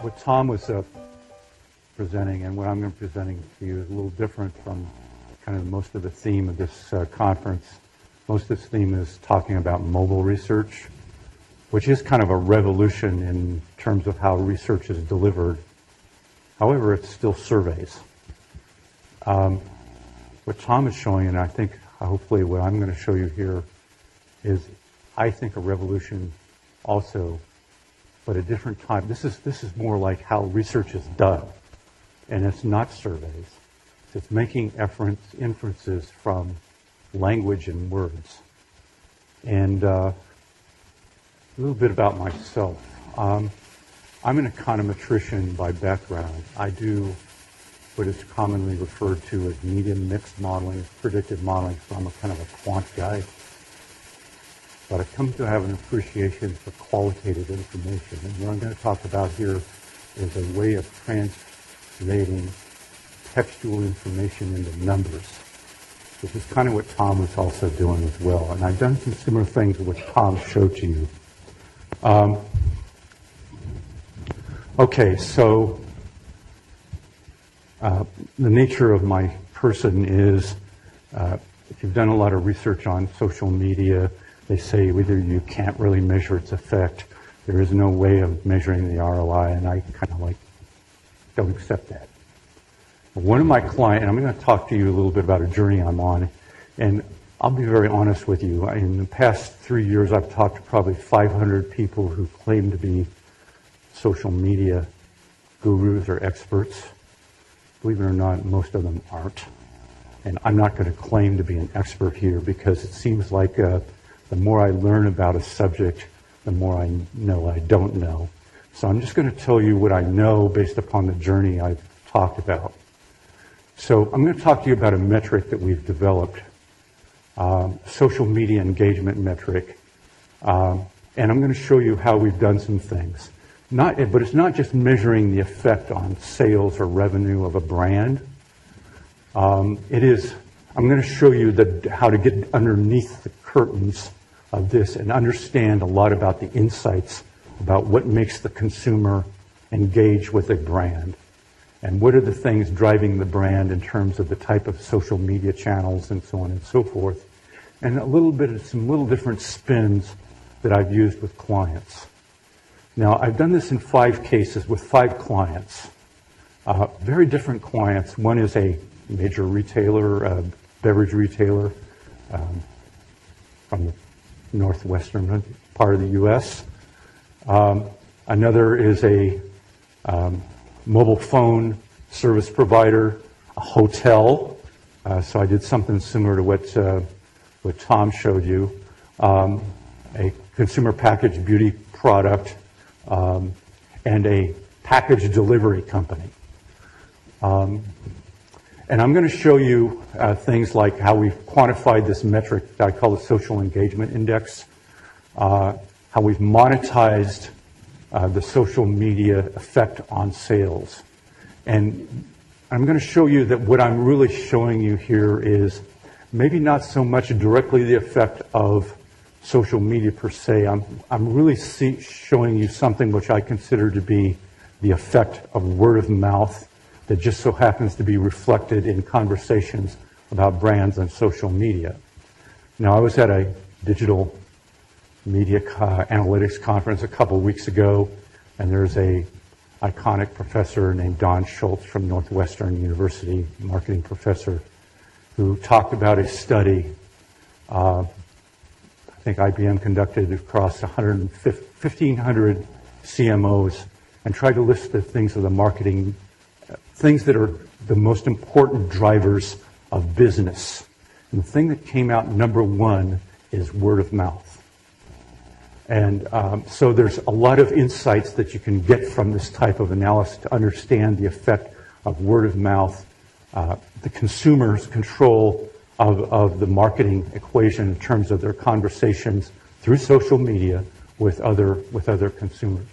What Tom was presenting and what I'm presenting to you is a little different from kind of most of the theme of this conference. Most of this theme is talking about mobile research, which is kind of a revolution in terms of how research is delivered. However, it's still surveys. What Tom is showing, and I think hopefully what I'm going to show you here, is I think a revolution also, but a different time. This is more like how research is done, and it's not surveys. It's making inferences from language and words. And a little bit about myself. I'm an econometrician by background. I do what is commonly referred to as medium mixed modeling, predictive modeling, so I'm a kind of a quant guy. But I've come to have an appreciation for qualitative information. And what I'm going to talk about here is a way of translating textual information into numbers, which is kind of what Tom was also doing as well. And I've done some similar things which Tom showed to you. Okay, so the nature of my person is, if you've done a lot of research on social media, they say either you can't really measure its effect, there is no way of measuring the ROI, and I kind of don't accept that. One of my clients, and I'm going to talk to you a little bit about a journey I'm on, and I'll be very honest with you. In the past 3 years, I've talked to probably 500 people who claim to be social media gurus or experts. Believe it or not, most of them aren't. And I'm not going to claim to be an expert here because it seems like the more I learn about a subject, the more I know I don't know. So I'm just going to tell you what I know based upon the journey I've talked about. So I'm going to talk to you about a metric that we've developed, social media engagement metric, and I'm going to show you how we've done some things. But it's not just measuring the effect on sales or revenue of a brand. I'm going to show you how to get underneath the curtains of this and understand a lot about the insights about what makes the consumer engage with a brand. And what are the things driving the brand in terms of the type of social media channels and so on and so forth. And a little bit of some little different spins that I've used with clients. Now, I've done this in 5 cases with 5 clients. Very different clients. One is a major retailer, beverage retailer from the northwestern part of the U.S. Another is a mobile phone service provider, a hotel. So I did something similar to what Tom showed you. A consumer packaged beauty product, and a package delivery company. And I'm going to show you things like how we've quantified this metric that I call the social engagement index, how we've monetized the social media effect on sales. And I'm going to show you that what I'm really showing you here is maybe not so much directly the effect of social media per se. I'm really showing you something which I consider to be the effect of word of mouth that just so happens to be reflected in conversations about brands on social media. Now, I was at a digital media analytics conference a couple weeks ago, and there's a iconic professor named Don Schultz from Northwestern University, marketing professor, who talked about a study I think IBM conducted across 1,500 CMOs and tried to list the things of the marketing, things that are the most important drivers of business. And the thing that came out number 1 is word of mouth. And so there's a lot of insights that you can get from this type of analysis to understand the effect of word of mouth, the consumer's control of the marketing equation in terms of their conversations through social media with other consumers.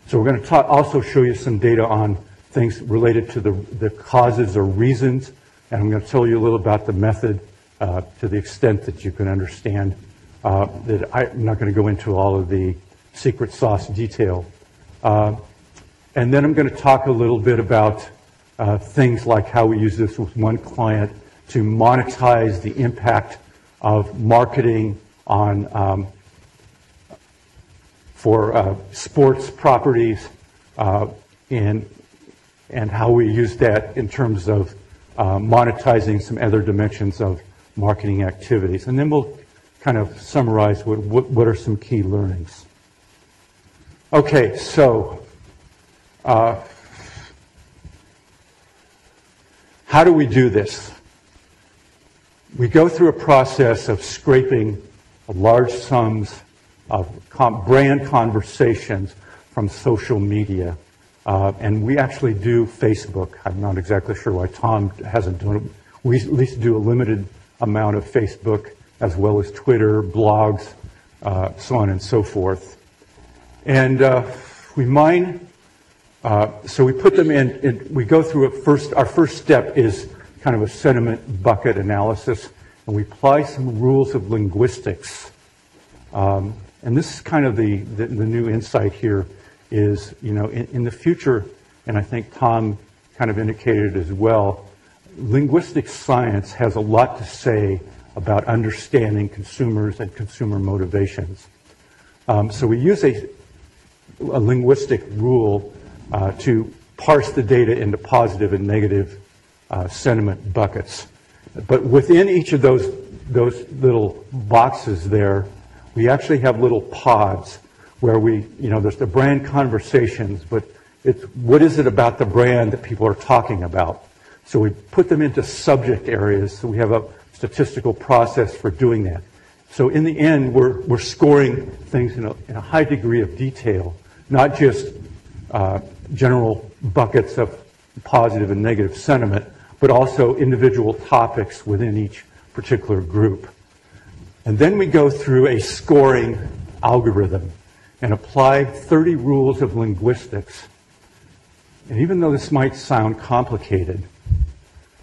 So we're going to also show you some data on things related to the causes or reasons, and I'm going to tell you a little about the method to the extent that you can understand. That I'm not going to go into all of the secret sauce detail. And then I'm going to talk a little bit about things like how we use this with one client to monetize the impact of marketing on for sports properties, and how we use that in terms of monetizing some other dimensions of marketing activities. And then we'll kind of summarize what are some key learnings. Okay, so how do we do this? We go through a process of scraping large sums of brand conversations from social media. And we actually do Facebook. I'm not exactly sure why Tom hasn't done it. We at least do a limited amount of Facebook, as well as Twitter, blogs, so on and so forth. And we mine, so we put them in, we go through it first. Our first step is kind of a sentiment bucket analysis, and we apply some rules of linguistics. And this is kind of the new insight here is, you know, in the future, and I think Tom kind of indicated as well, linguistic science has a lot to say about understanding consumers and consumer motivations. So we use a linguistic rule to parse the data into positive and negative sentiment buckets. But within each of those little boxes there, we actually have little pods where we, you know, there's the brand conversations, but it's what is it about the brand that people are talking about? So we put them into subject areas, so we have a statistical process for doing that. So in the end, we're scoring things in a high degree of detail, not just general buckets of positive and negative sentiment, but also individual topics within each particular group. And then we go through a scoring algorithm and apply 30 rules of linguistics. And even though this might sound complicated,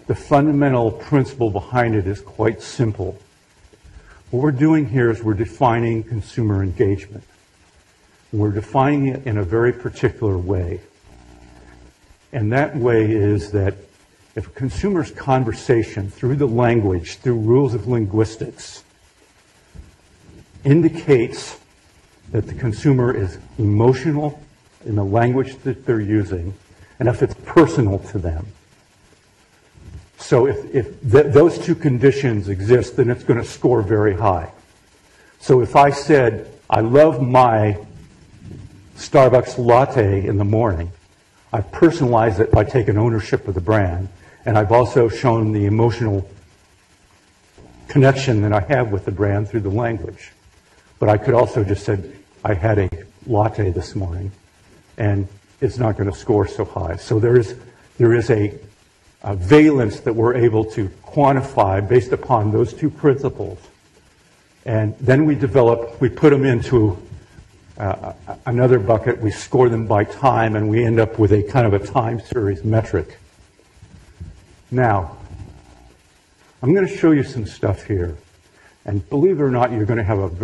the fundamental principle behind it is quite simple. What we're doing here is we're defining consumer engagement. We're defining it in a very particular way. And that way is that if a consumer's conversation through the language, through rules of linguistics, indicates that the consumer is emotional in the language that they're using, and if it's personal to them. So if those two conditions exist, then it's going to score very high. So if I said, I love my Starbucks latte in the morning, I've personalized it by taking ownership of the brand, and I've also shown the emotional connection that I have with the brand through the language. But I could also just said, I had a latte this morning, and it's not going to score so high. So there is a valence that we're able to quantify based upon those two principles. And then we put them into another bucket, we score them by time, and we end up with a kind of a time series metric. Now, I'm going to show you some stuff here. And believe it or not, you're going to have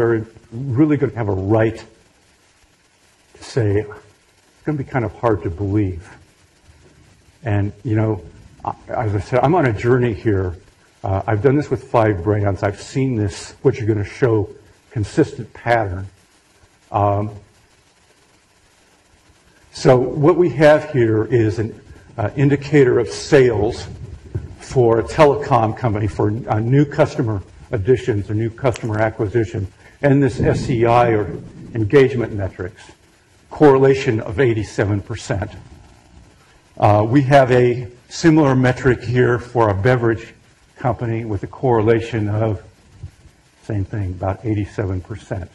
really going to have a right to say, it's going to be kind of hard to believe. And, you know, as I said, I'm on a journey here. I've done this with 5 brands. I've seen this, what you're going to show, consistent pattern. So what we have here is an indicator of sales for a telecom company for new customer additions or new customer acquisition, and this SEI or engagement metrics, correlation of 87%. We have a similar metric here for a beverage company with a correlation of, same thing, about 87%.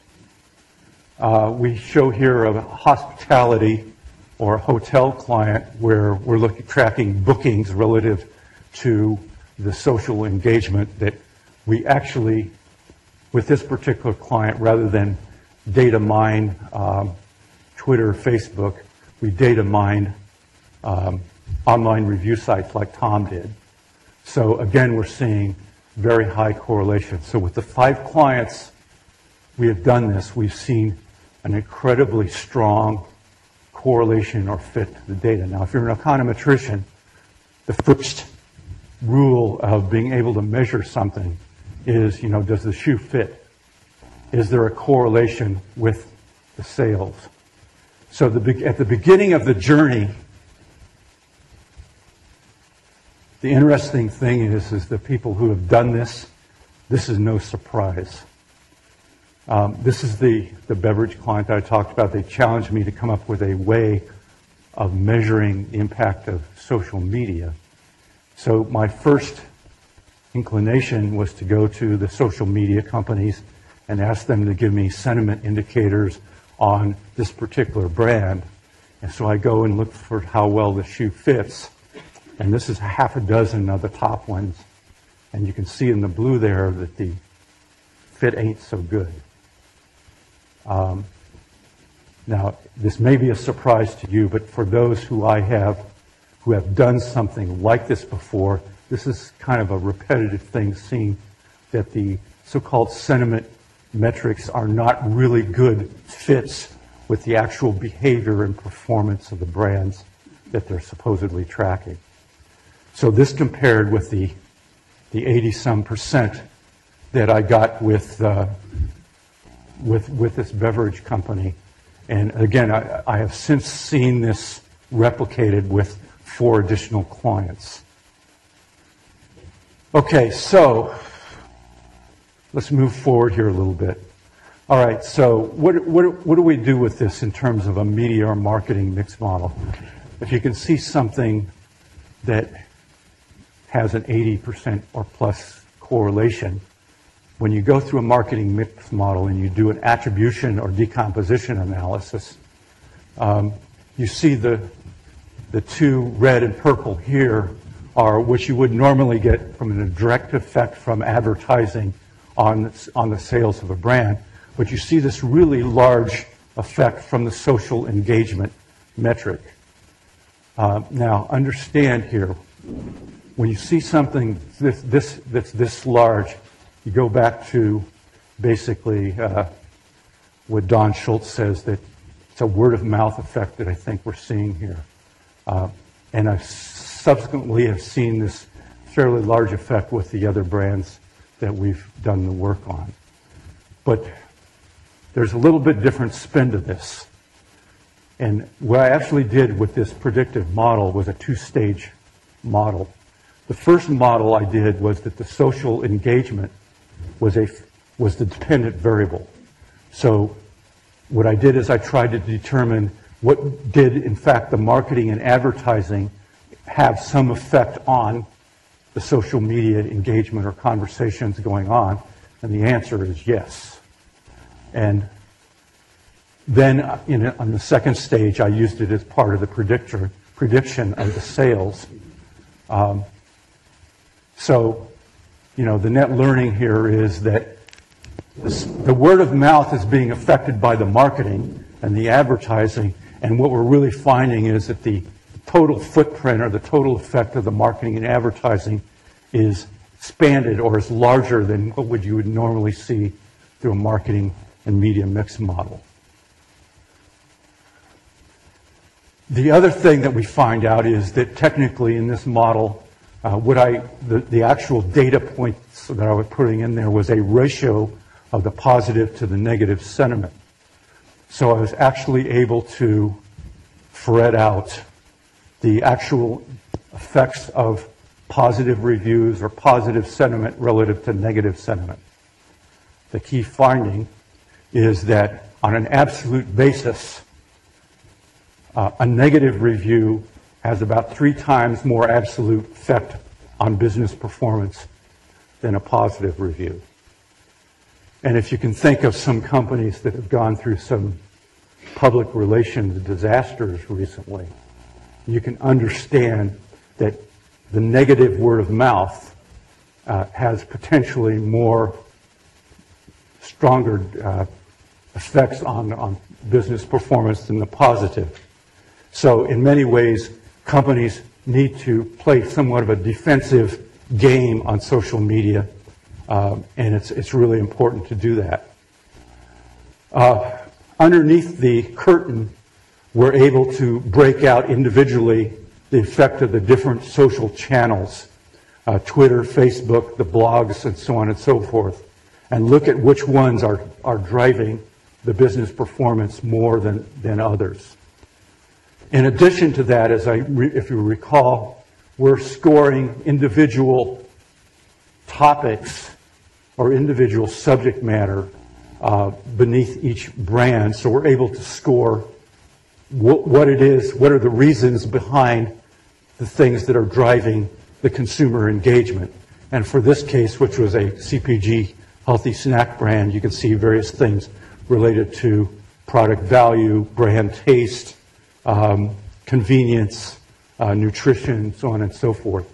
We show here a hospitality or a hotel client where we're tracking bookings relative to the social engagement that we actually, with this particular client, rather than data mine Twitter, Facebook, we data mined online review sites like Tom did. So again, we're seeing very high correlation. So with the 5 clients we have done this, we've seen an incredibly strong correlation or fit to the data. Now, if you're an econometrician, the first rule of being able to measure something is, does the shoe fit? Is there a correlation with the sales? So at the beginning of the journey, the interesting thing is the people who have done this is no surprise. This is the beverage client that I talked about. They challenged me to come up with a way of measuring the impact of social media. So my first inclination was to go to the social media companies and ask them to give me sentiment indicators on this particular brand. And so I go and look for how well the shoe fits. And this is half a dozen of the top ones. And you can see in the blue there that the fit ain't so good. Now, this may be a surprise to you, but for those who have done something like this before, this is kind of a repetitive thing, seeing that the so-called sentiment metrics are not really good fits with the actual behavior and performance of the brands that they're supposedly tracking. So this compared with the 80-some% that I got with this beverage company. And again, I have since seen this replicated with 4 additional clients. Okay, so let's move forward here a little bit. All right, so what do we do with this in terms of a media or marketing mix model? If you can see something that has an 80% or plus correlation, when you go through a marketing mix model and you do an attribution or decomposition analysis, you see the 2 red and purple here are what you would normally get from a direct effect from advertising on the sales of a brand. But you see this really large effect from the social engagement metric. Now, understand here, when you see something that's this large, you go back to basically what Don Schultz says, that it's a word-of-mouth effect that I think we're seeing here. And I subsequently have seen this fairly large effect with the other brands that we've done the work on. But there's a little bit different spin to this. And what I actually did with this predictive model was a 2-stage model. The first model I did was that the social engagement was the dependent variable. So what I did is I tried to determine what did, in fact, the marketing and advertising have some effect on the social media engagement or conversations going on, and the answer is yes. And then on the second stage, I used it as part of the prediction of the sales. So, the net learning here is that the word of mouth is being affected by the marketing and the advertising, and what we're really finding is that the total footprint or the total effect of the marketing and advertising is expanded or is larger than what you would normally see through a marketing and media mix model. The other thing that we find out is that technically in this model, the actual data points that I was putting in there was a ratio of the positive to the negative sentiment. So I was actually able to ferret out the actual effects of positive reviews or positive sentiment relative to negative sentiment. The key finding is that on an absolute basis, a negative review has about 3 times more absolute effect on business performance than a positive review. And if you can think of some companies that have gone through some public relations disasters recently, you can understand that the negative word of mouth has potentially more stronger effects on business performance than the positive. So in many ways, companies need to play somewhat of a defensive game on social media, and it's really important to do that. Underneath the curtain we're able to break out individually the effect of the different social channels, Twitter, Facebook, the blogs, and so on and so forth, and look at which ones are driving the business performance more than others. In addition to that, if you recall, we're scoring individual topics or individual subject matter beneath each brand, so we're able to score what it is, what are the reasons behind the things that are driving the consumer engagement. And for this case, which was a CPG healthy snack brand, you can see various things related to product value, brand taste, convenience, nutrition, so on and so forth.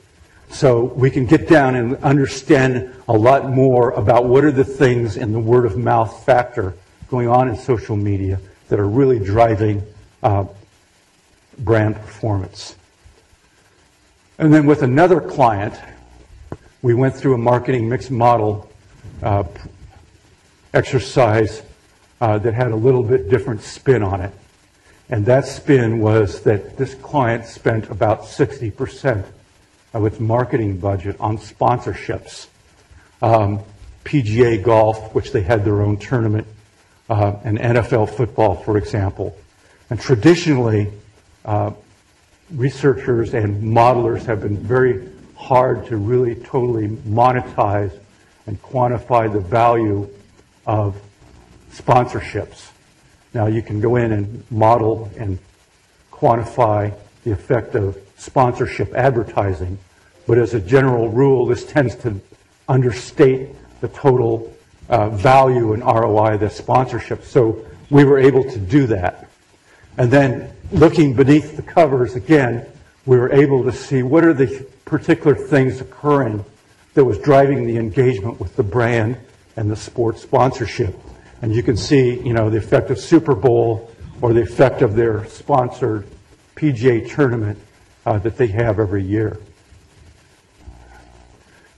So we can get down and understand a lot more about what are the things in the word of mouth factor going on in social media that are really driving brand performance. And then with another client, we went through a marketing mix model exercise that had a little bit different spin on it. And that spin was that this client spent about 60% of its marketing budget on sponsorships. PGA golf, which they had their own tournament, and NFL football, for example. And traditionally, researchers and modelers have been very hard to really totally monetize and quantify the value of sponsorships. Now you can go in and model and quantify the effect of sponsorship advertising, but as a general rule, this tends to understate the total value and ROI of the sponsorship. So we were able to do that. And then looking beneath the covers again, we were able to see what are the particular things occurring that was driving the engagement with the brand and the sports sponsorship. And you can see, the effect of Super Bowl or the effect of their sponsored PGA tournament that they have every year.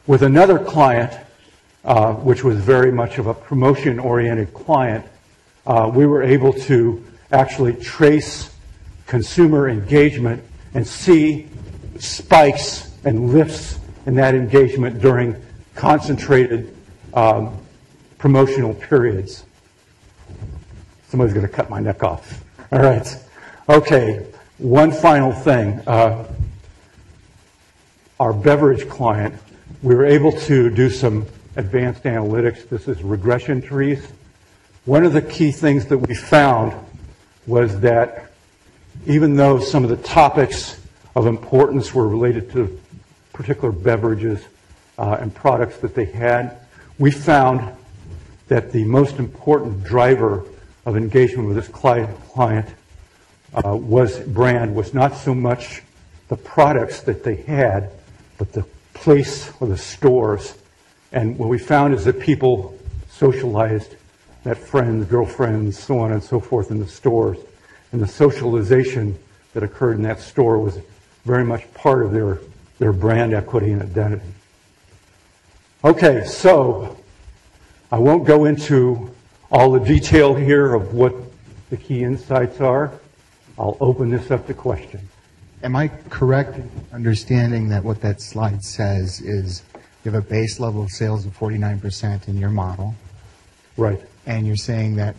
With another client, which was very much of a promotion-oriented client, we were able to actually trace consumer engagement and see spikes and lifts in that engagement during concentrated promotional periods. Somebody's going to cut my neck off. All right. Okay. One final thing. Our beverage client, we were able to do some advanced analytics. This is regression trees. One of the key things that we found was that even though some of the topics of importance were related to particular beverages and products that they had, we found that the most important driver of engagement with this client was not so much the products that they had, but the place or the stores. And what we found is that people socialized, met friends, girlfriends, so on and so forth in the stores. And the socialization that occurred in that store was very much part of their brand equity and identity. Okay, so I won't go into all the detail here of what the key insights are. I'll open this up to questions. Am I correct in understanding that what that slide says is you have a base level of sales of 49% in your model? Right. And you're saying that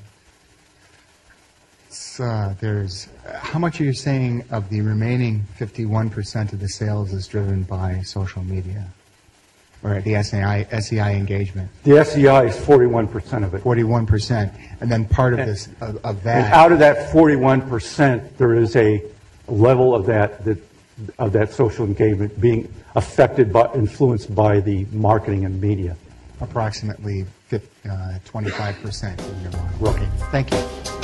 how much are you saying of the remaining 51% of the sales is driven by social media? Or the SEI engagement? The SEI is 41% of it. 41%. And then part of this, of that. And out of that 41%, there is a level of that social engagement being affected by, influenced by the marketing and media. Approximately 25% in your model. Right. Okay. Thank you.